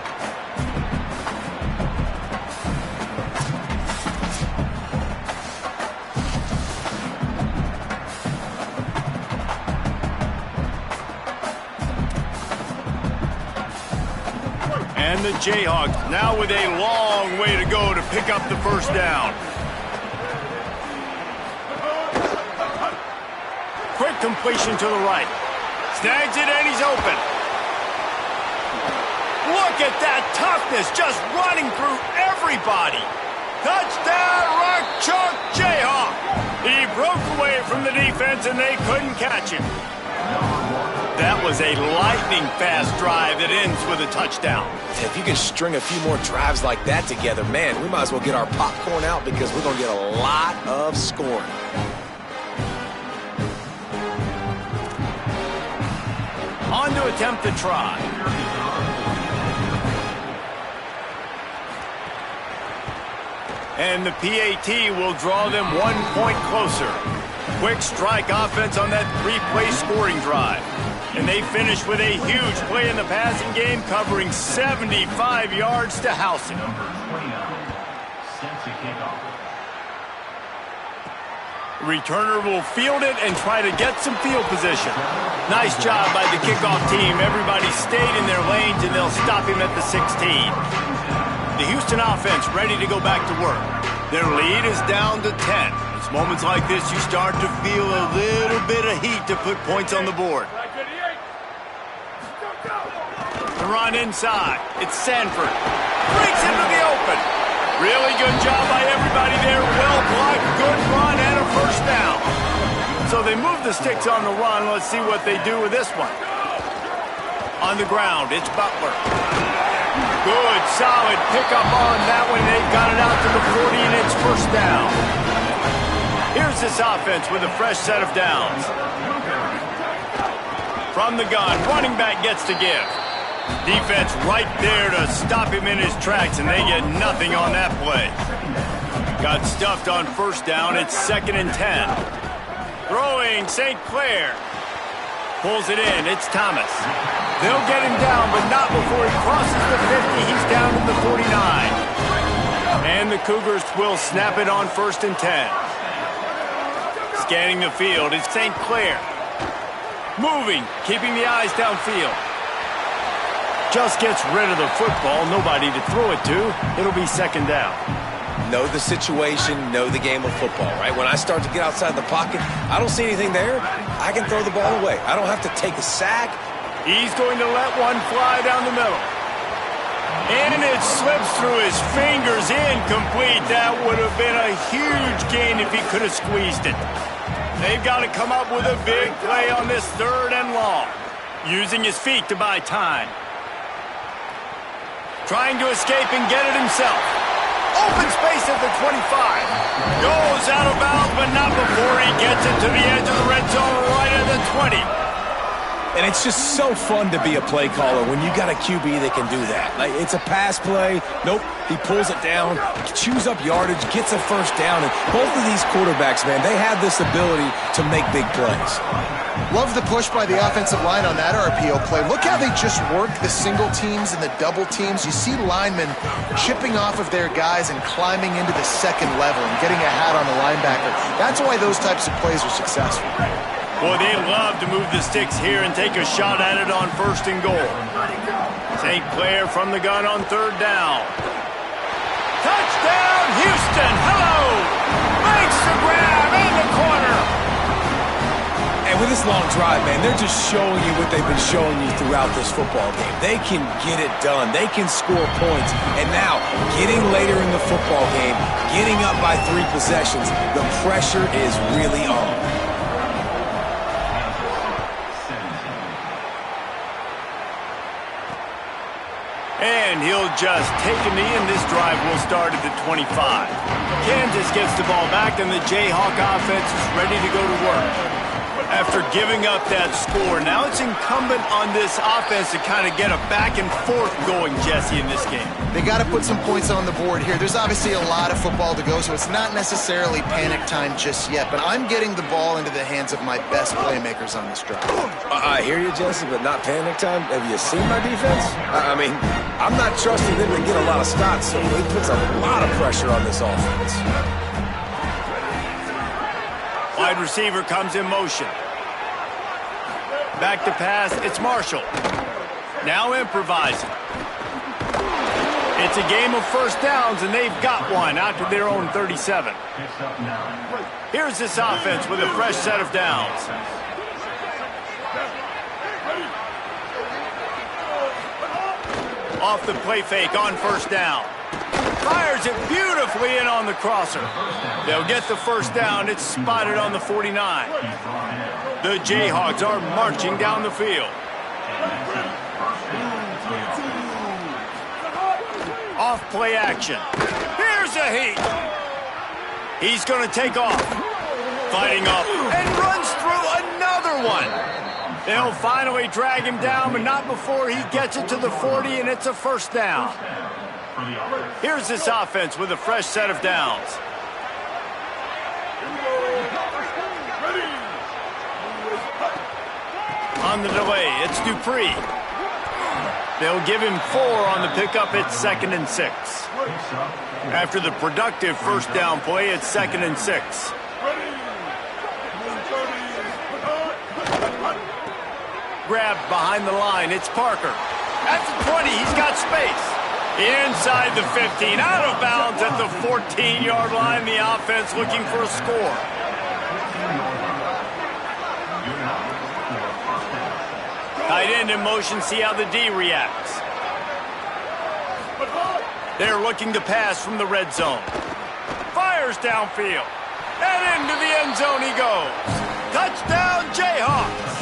And the Jayhawks now with a long way to go to pick up the first down. Quick completion to the right. Snags it and he's open. Look at that toughness just running through everybody. Touchdown, Rock Chalk Jayhawk. He broke away from the defense and they couldn't catch him. That was a lightning-fast drive that ends with a touchdown. If you can string a few more drives like that together, man, we might as well get our popcorn out because we're going to get a lot of scoring. On to attempt the try. And the PAT will draw them 1 point closer. Quick strike offense on that 3-play scoring drive. And they finish with a huge play in the passing game, covering 75 yards to house it. Returner will field it and try to get some field position. Nice job by the kickoff team. Everybody stayed in their lanes, and they'll stop him at the 16. The Houston offense ready to go back to work. Their lead is down to 10. It's moments like this you start to feel a little bit of heat to put points on the board. The run inside. It's Sanford. Breaks into the open. Really good job by everybody there. Well blocked, good run, and a first down. So they move the sticks on the run. Let's see what they do with this one. On the ground, it's Butler. Good, solid pickup on that one. They've got it out to the 40, and it's first down. Here's this offense with a fresh set of downs. From the gun, running back gets to give. Defense right there to stop him in his tracks, and they get nothing on that play. Got stuffed on first down. It's 2nd and 10. Throwing St. Clair. Pulls it in. It's Thomas. They'll get him down, but not before he crosses the 50. He's down to the 49. And the Cougars will snap it on 1st and 10. Scanning the field. It's St. Clair. Moving, keeping the eyes downfield. Just gets rid of the football, nobody to throw it to. It'll be 2nd down. Know the situation, know the game of football, right? When I start to get outside the pocket, I don't see anything there. I can throw the ball away. I don't have to take a sack. He's going to let one fly down the middle. And it slips through his fingers, incomplete. That would have been a huge gain if he could have squeezed it. They've got to come up with a big play on this 3rd and long. Using his feet to buy time. Trying to escape and get it himself. Open space at the 25. Goes out of bounds, but not before he gets it to the edge of the red zone right at the 20. And it's just so fun to be a play caller when you got a QB that can do that. Like, it's a pass play. Nope, he pulls it down, chews up yardage, gets a first down. And both of these quarterbacks, man, they have this ability to make big plays. Love the push by the offensive line on that RPO play. Look how they just work the single teams and the double teams. You see linemen chipping off of their guys and climbing into the 2nd level and getting a hat on the linebacker. That's why those types of plays are successful. Boy, they love to move the sticks here and take a shot at it on 1st and goal. St. Clair from the gun on 3rd down. Touchdown, Houston! Hello! Makes the grab in the corner. And with this long drive, man, they're just showing you what they've been showing you throughout this football game. They can get it done. They can score points. And now, getting later in the football game, getting up by 3 possessions, the pressure is really on. And And he'll just take a knee, and this drive will start at the 25. Kansas gets the ball back, and the Jayhawk offense is ready to go to work. After giving up that score, now it's incumbent on this offense to kind of get a back and forth going, Jesse, in this game. They got to put some points on the board here. There's obviously a lot of football to go, so it's not necessarily panic time just yet, but I'm getting the ball into the hands of my best playmakers on this drive. I hear you, Jesse, but not panic time. Have you seen my defense? I mean, I'm not trusting them to get a lot of stops, so it puts a lot of pressure on this offense. Wide receiver comes in motion. Back to pass, it's Marshall. Now improvising. It's a game of first downs, and they've got one out to their own 37. Here's this offense with a fresh set of downs. Off the play fake on first down. Fires it beautifully in on the crosser. They'll get the first down. It's spotted on the 49. The Jayhawks are marching down the field. Off play action. Here's a heat. He's going to take off. Fighting up and runs through another one. They'll finally drag him down, but not before he gets it to the 40, and it's a first down. Here's this offense with a fresh set of downs. On the delay, it's Dupree. They'll give him 4 on the pickup. It's 2nd and 6. After the productive first down play, it's 2nd and 6. Grabbed behind the line, it's Parker. At the 20, he's got space. Inside the 15, out of bounds at the 14-yard line. The offense looking for a score. Tight end in motion, see how the D reacts. They're looking to pass from the red zone. Fires downfield. And into the end zone he goes. Touchdown, Jayhawks.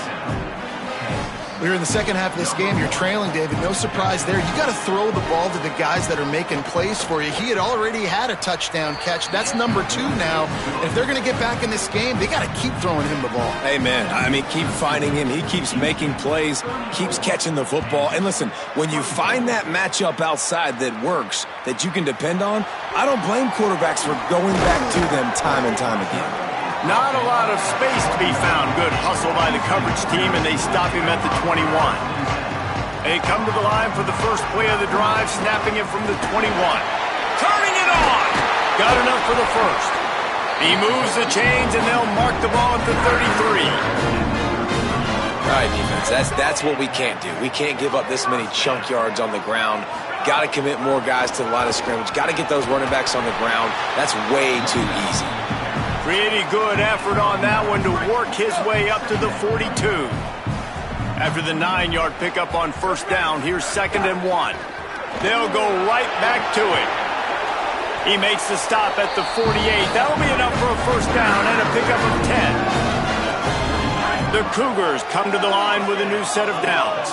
We're in the second half of this game. You're trailing, David. No surprise there. You got to throw the ball to the guys that are making plays for you. He had already had a touchdown catch. That's number 2 now. And if they're going to get back in this game, they got to keep throwing him the ball. Amen. I mean, keep finding him. He keeps making plays, keeps catching the football. And listen, when you find that matchup outside that works, that you can depend on, I don't blame quarterbacks for going back to them time and time again. Not a lot of space to be found. Good hustle by the coverage team, and they stop him at the 21. They come to the line for the first play of the drive, snapping it from the 21. Turning it on! Got enough for the first. He moves the chains, and they'll mark the ball at the 33. All right, defense, that's what we can't do. We can't give up this many chunk yards on the ground. Got to commit more guys to the line of scrimmage. Got to get those running backs on the ground. That's way too easy. Pretty good effort on that one to work his way up to the 42. After the 9-yard pickup on first down, here's 2nd and 1. They'll go right back to it. He makes the stop at the 48. That'll be enough for a first down and a pickup of 10. The Cougars come to the line with a new set of downs.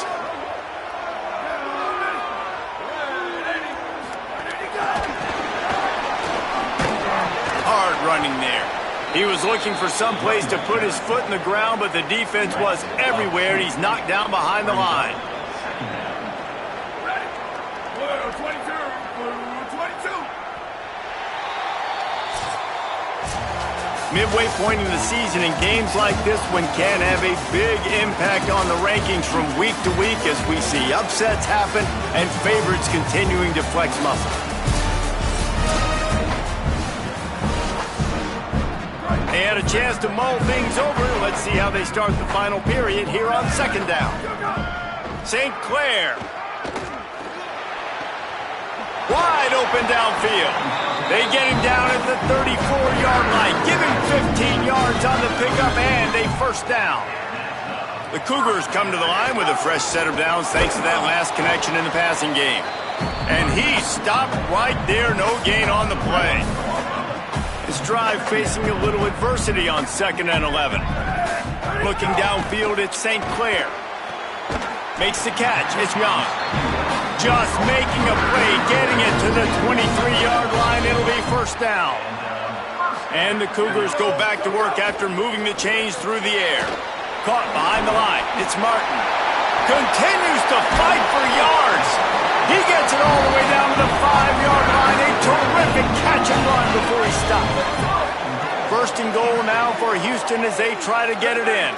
Hard running there. He was looking for some place to put his foot in the ground, but the defense was everywhere, and he's knocked down behind the line. Midway point in the season, and games like this one can have a big impact on the rankings from week to week as we see upsets happen and favorites continuing to flex muscle. They had a chance to mull things over. Let's see how they start the final period here on 2nd down. St. Clair. Wide open downfield. They get him down at the 34-yard line. Give him 15 yards on the pickup and a first down. The Cougars come to the line with a fresh set of downs thanks to that last connection in the passing game. And he stopped right there. No gain on the play. This drive facing a little adversity on 2nd and 11. Looking downfield, it's St. Clair. Makes the catch. It's Young. just making a play, getting it to the 23-yard line. It'll be first down. And the Cougars go back to work after moving the chains through the air. Caught behind the line. It's Martin. Continues to fight for yards. He gets it all the way down to the 5-yard line. A terrific catch and run before he stopped. First and goal now for Houston as they try to get it in.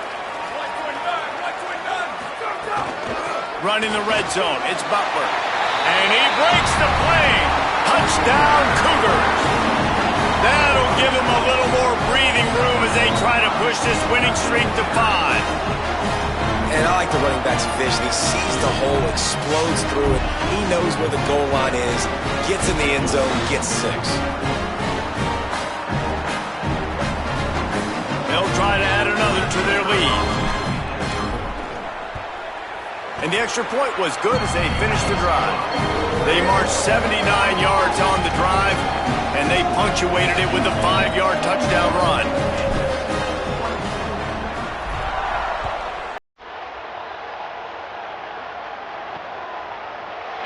Running the red zone. It's Butler. And he breaks the play. Touchdown, Cougars. That'll give him a little more breathing room as they try to push this winning streak to 5. And I like the running back's vision. He sees the hole, explodes through it. He knows where the goal line is, gets in the end zone, gets 6. They'll try to add another to their lead. And the extra point was good as they finished the drive. They marched 79 yards on the drive, and they punctuated it with a 5-yard touchdown run.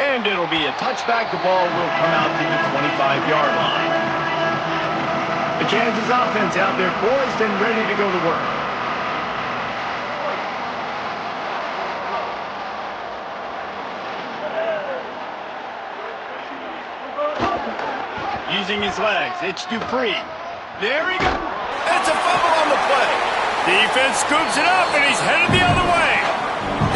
And it'll be a touchback. The ball will come out to the 25-yard line. The Kansas offense out there poised and ready to go to work. Using his legs, it's Dupree. There he goes. It's a fumble on the play. Defense scoops it up, and he's headed the other way.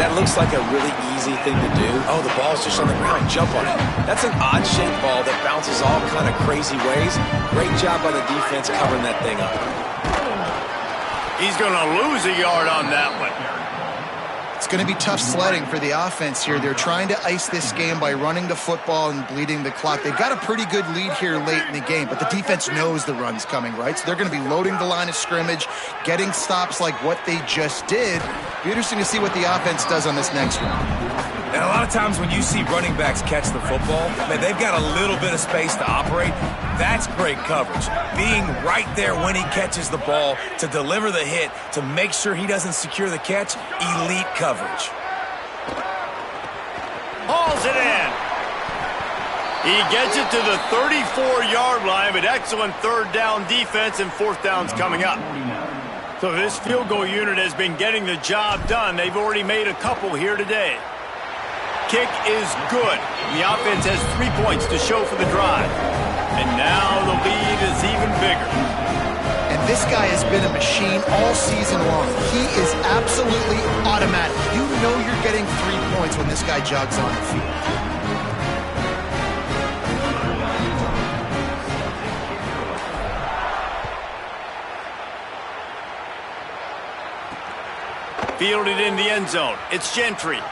That looks like a really easy thing to do. Oh, the ball's just on the ground. Jump on it. That's an odd-shaped ball that bounces all kind of crazy ways. Great job by the defense covering that thing up. He's going to lose a yard on that one. It's going to be tough sledding for the offense here. They're trying to ice this game by running the football and bleeding the clock. They've got a pretty good lead here late in the game, but the defense knows the run's coming, right? So they're going to be loading the line of scrimmage, getting stops like what they just did. Be interesting to see what the offense does on this next one. And a lot of times when you see running backs catch the football, man, they've got a little bit of space to operate. That's great coverage. Being right there when he catches the ball to deliver the hit, to make sure he doesn't secure the catch, elite coverage. Hauls it in. He gets it to the 34-yard line, but excellent third down defense, and fourth down's coming up. So this field goal unit has been getting the job done. They've already made a couple here today. Kick is good. The offense has 3 points to show for the drive. And now the lead is even bigger. And this guy has been a machine all season long. He is absolutely automatic. You know you're getting 3 points when this guy jogs on the field. Fielded in the end zone. It's Gentry.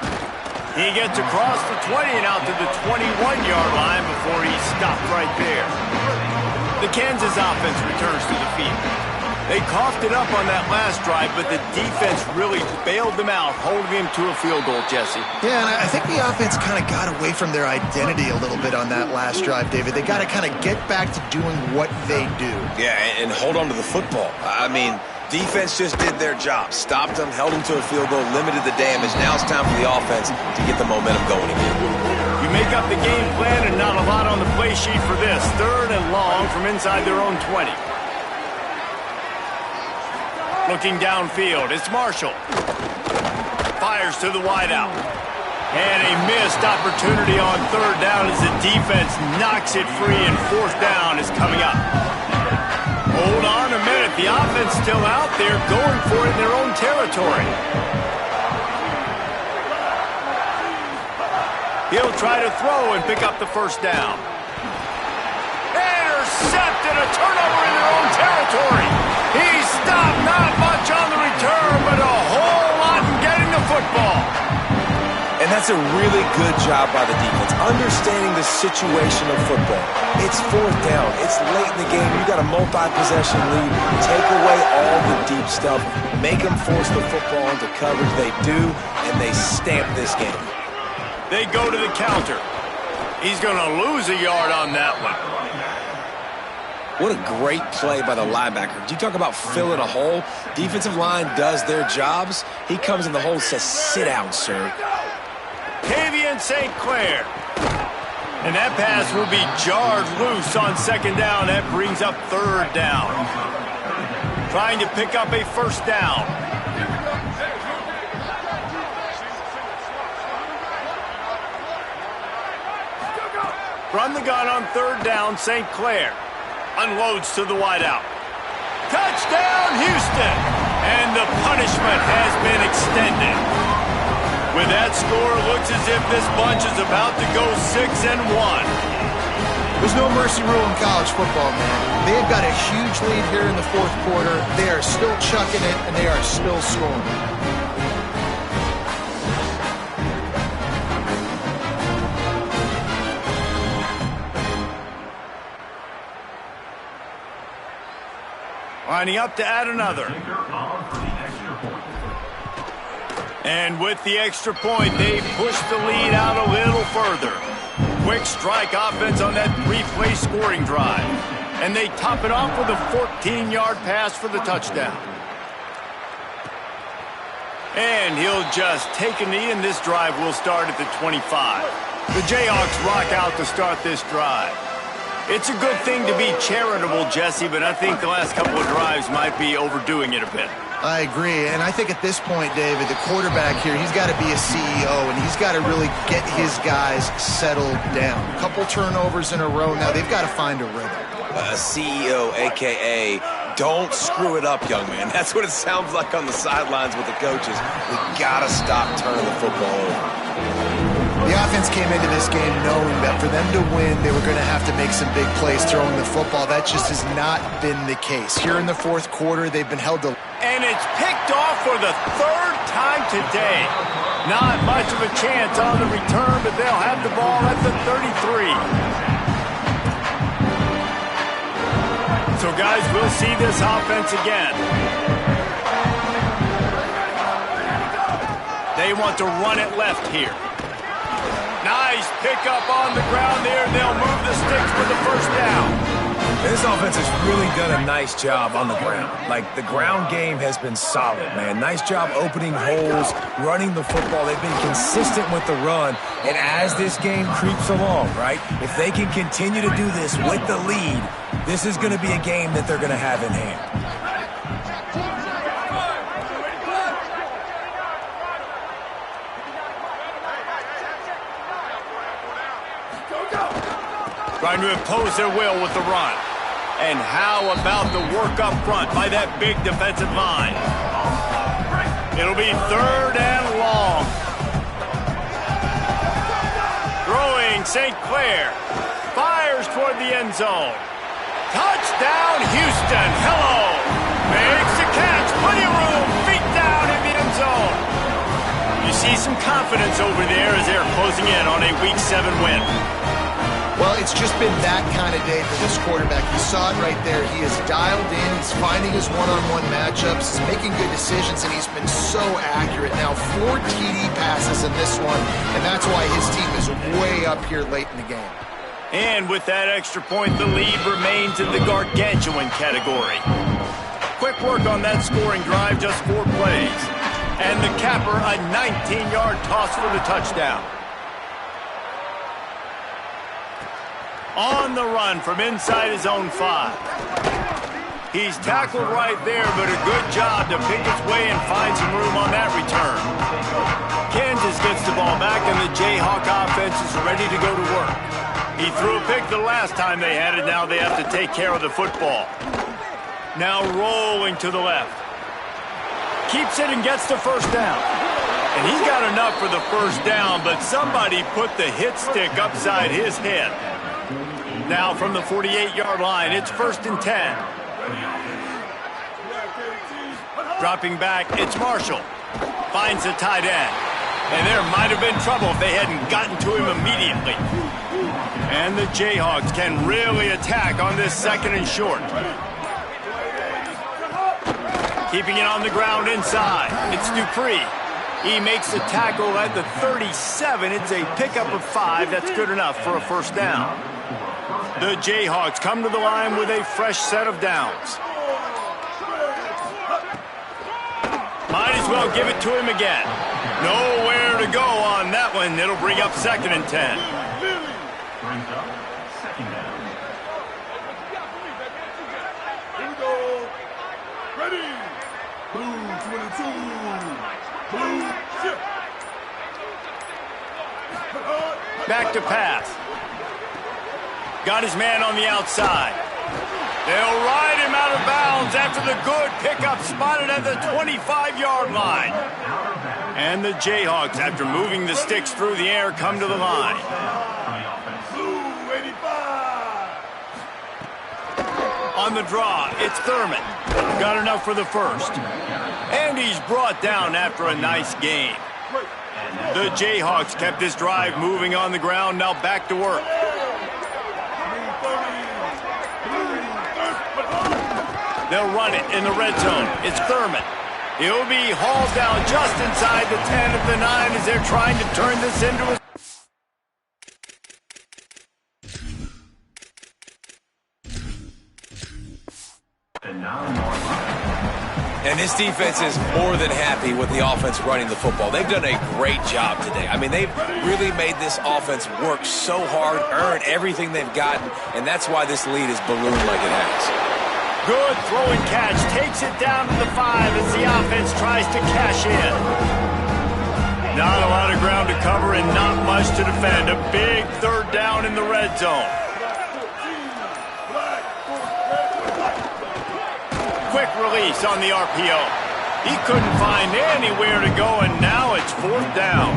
He gets across the 20 and out to the 21-yard line before he's stopped right there. The Kansas offense returns to the field. They coughed it up on that last drive, but the defense really bailed them out, holding him to a field goal, Jesse. Yeah, and I think the offense kind of got away from their identity a little bit on that last drive, David. They got to kind of get back to doing what they do. Yeah, and hold on to the football. I mean, defense just did their job. Stopped them, held them to a field goal, limited the damage. Now it's time for the offense to get the momentum going again. You make up the game plan and not a lot on the play sheet for this. Third and long from inside their own 20. Looking downfield, it's Marshall. Fires to the wideout. And a missed opportunity on third down as the defense knocks it free, and fourth down is coming up. Hold on a minute. The offense still out there going for it in their own territory. He'll try to throw and pick up the first down. Intercepted, a turnover in their own territory. He stopped, not much on the return, but a whole lot in getting the football. And that's a really good job by the defense, understanding the situation of football. It's fourth down. It's late in the game. You got a multi-possession lead. Take away all the deep stuff. Make them force the football into coverage. They do, and they stamp this game. They go to the counter. He's going to lose a yard on that one. What a great play by the linebacker. You talk about filling a hole. Defensive line does their jobs. He comes in the hole and says, sit down, sir. St. Clair. And that pass will be jarred loose on second down. That brings up third down. Trying to pick up a first down. From the gun on third down, St. Clair unloads to the wideout. Touchdown, Houston! And the punishment has been extended. With that score, it looks as if this bunch is about to go 6-1. There's no mercy rule in college football, man. They've got a huge lead here in the fourth quarter. They are still chucking it, and they are still scoring. Lining up to add another. And with the extra point, they push the lead out a little further. Quick strike offense on that three-play scoring drive. And they top it off with a 14-yard pass for the touchdown. And he'll just take a knee, and this drive will start at the 25. The Jayhawks rock out to start this drive. It's a good thing to be charitable, Jesse, but I think the last couple of drives might be overdoing it a bit. I agree, and I think at this point, David, the quarterback here, he's got to be a CEO, and he's got to really get his guys settled down. A couple turnovers in a row now. They've got to find a rhythm. A CEO, a.k.a. don't screw it up, young man. That's what it sounds like on the sidelines with the coaches. We got to stop turning the football over. The offense came into this game knowing that for them to win, they were going to have to make some big plays throwing the football. That just has not been the case. Here in the fourth quarter, they've been held to... And it's picked off for the third time today. Not much of a chance on the return, but they'll have the ball at the 33. So, guys, we'll see this offense again. They want to run it left here. Nice pickup on the ground there. They'll move the sticks for the first down. This offense has really done a nice job on the ground. Like, the ground game has been solid, man. Nice job opening holes, running the football. They've been consistent with the run. And as this game creeps along, right, if they can continue to do this with the lead, this is going to be a game that they're going to have in hand. Trying to impose their will with the run. And how about the work up front by that big defensive line? It'll be third and long. Throwing St. Clair. Fires toward the end zone. Touchdown, Houston. Hello. Makes the catch. Plenty of room. Feet down in the end zone. You see some confidence over there as they're closing in on a Week 7 win. Well, it's just been that kind of day for this quarterback. You saw it right there. He is dialed in. He's finding his one-on-one matchups. He's making good decisions, and he's been so accurate. Now, 4 TD passes in this one, and that's why his team is way up here late in the game. And with that extra point, the lead remains in the gargantuan category. Quick work on that scoring drive, just 4 plays. And the capper, a 19-yard toss for the touchdown. On the run from inside his own 5. He's tackled right there, but a good job to pick his way and find some room on that return. Kansas gets the ball back, and the Jayhawk offense is ready to go to work. He threw a pick the last time they had it. Now they have to take care of the football. Now rolling to the left. Keeps it and gets the first down. And he's got enough for the first down, but somebody put the hit stick upside his head. Now from the 48-yard line, it's 1st and 10. Dropping back, it's Marshall. Finds the tight end. And there might have been trouble if they hadn't gotten to him immediately. And the Jayhawks can really attack on this 2nd and short. Keeping it on the ground inside. It's Dupree. He makes the tackle at the 37. It's a pickup of 5. That's good enough for a first down. The Jayhawks come to the line with a fresh set of downs. Might as well give it to him again. Nowhere to go on that one. It'll bring up 2nd and 10. Brings up 2nd down. Here we go. Ready. Blue 22. Blue ship. Back to pass. Got his man on the outside. They'll ride him out of bounds after the good pickup spotted at the 25-yard line. And the Jayhawks, after moving the sticks through the air, come to the line. Blue 85. On the draw, it's Thurman. Got enough for the first. And he's brought down after a nice gain. The Jayhawks kept this drive moving on the ground, now back to work. They'll run it in the red zone. It's Thurman. He'll be hauled down just inside the 10 of the 9 as they're trying to turn this into a... And this defense is more than happy with the offense running the football. They've done a great job today. I mean, they've really made this offense work so hard, earn everything they've gotten, and that's why this lead is ballooned like it has. Good throw and catch. Takes it down to the 5 as the offense tries to cash in. Not a lot of ground to cover and not much to defend. A big 3rd down in the red zone. Quick release on the RPO. He couldn't find anywhere to go, and now it's 4th down.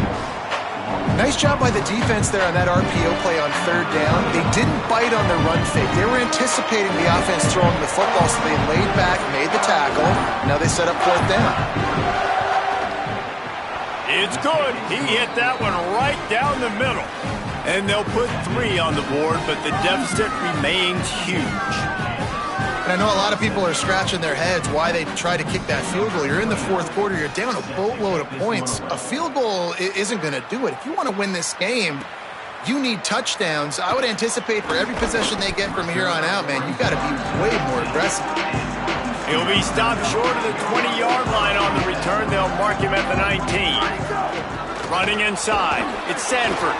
Nice job by the defense there on that RPO play on 3rd down. They didn't bite on the run fake. They were anticipating the offense throwing the football, so they laid back, made the tackle. Now they set up 4th down. It's good. He hit that one right down the middle. And they'll put 3 on the board, but the deficit remains huge. And I know a lot of people are scratching their heads why they try to kick that field goal. You're in the 4th quarter. You're down a boatload of points. A field goal isn't going to do it. If you want to win this game, you need touchdowns. I would anticipate for every possession they get from here on out, man, you've got to be way more aggressive. He'll be stopped short of the 20-yard line on the return. They'll mark him at the 19. Running inside, it's Sanford.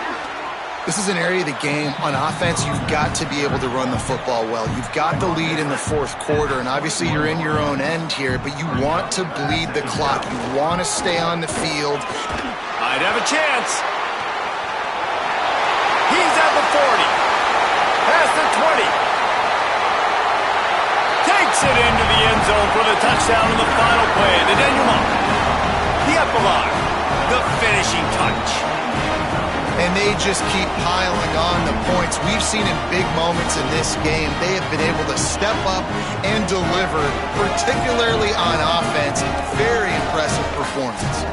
This is an area of the game. On offense, you've got to be able to run the football well. You've got the lead in the 4th quarter, and obviously you're in your own end here, but you want to bleed the clock. You want to stay on the field. Might have a chance. He's at the 40. Past the 20. Takes it into the end zone for the touchdown in the final play. The denouement. The epilogue. The finishing touch. And they just keep piling on the points. We've seen in big moments in this game, they have been able to step up and deliver, particularly on offense. Very impressive performance.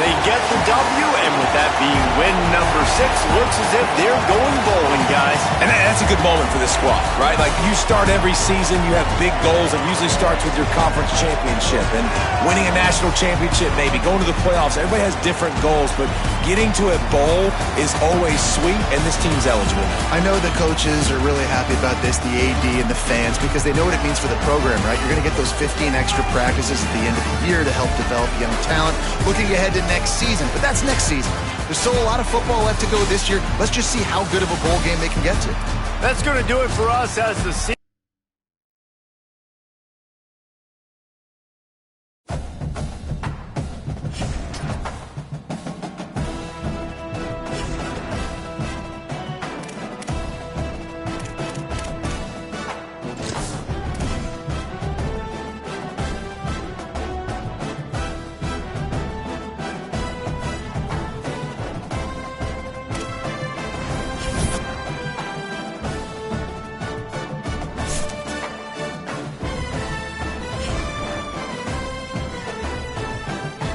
They get the W, and with that being win number 6, looks as if they're going bowling, guys. And that's a good moment for this squad, right? Like, you start every season, you have big goals. It usually starts with your conference championship and winning a national championship, maybe going to the playoffs. Everybody has different goals, but getting to a bowl is always sweet, and this team's eligible now. I know the coaches are really happy about this, the AD and the fans, because they know what it means for the program, right? You're going to get those 15 extra practices at the end of the year to help develop young talent. Looking ahead to next season, but that's next season. There's still a lot of football left to go this year. Let's just see how good of a bowl game they can get to. That's going to do it for us as the season.